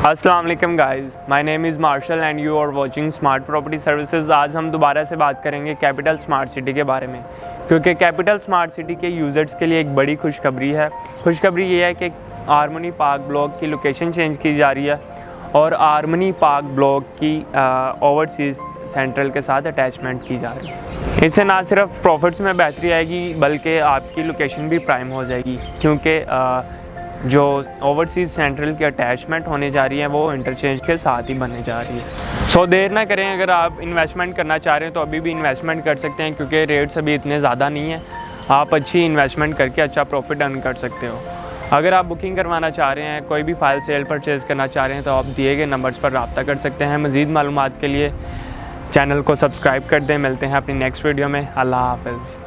अस्सलाम वालेकुम guys, my name is Marshall and you are watching smart property services. आज हम दोबारा से बात करेंगे कैपिटल स्मार्ट सिटी के बारे में, क्योंकि कैपिटल स्मार्ट सिटी के यूज़र्स के लिए एक बड़ी खुशखबरी है। खुशखबरी ये है कि हारमोनी पार्क ब्लॉक की लोकेशन चेंज की जा रही है और हारमोनी पार्क ब्लॉक की ओवरसीज़ सेंट्रल के साथ अटैचमेंट की जा रही है। इससे ना सिर्फ प्रॉफिट्स में बेहतरी आएगी बल्कि आपकी लोकेशन भी प्राइम हो जाएगी, क्योंकि जो ओवरसीज़ सेंट्रल की अटैचमेंट होने जा रही है वो इंटरचेंज के साथ ही बनने जा रही है। सो देर ना करें, अगर आप इन्वेस्टमेंट करना चाह रहे हैं तो अभी भी इन्वेस्टमेंट कर सकते हैं, क्योंकि रेट्स अभी इतने ज़्यादा नहीं हैं। आप अच्छी इन्वेस्टमेंट करके अच्छा प्रॉफिट अर्न कर सकते हो। अगर आप बुकिंग करवाना चाह रहे हैं, कोई भी फाइल सेल परचेज़ करना चाह रहे हैं तो आप दिए गए नंबर्स पर रब्ता कर सकते हैं। मज़ीद मालूमात के लिए चैनल को सब्सक्राइब कर दें। मिलते हैं अपनी नेक्स्ट वीडियो में। अल्लाह हाफ़िज़।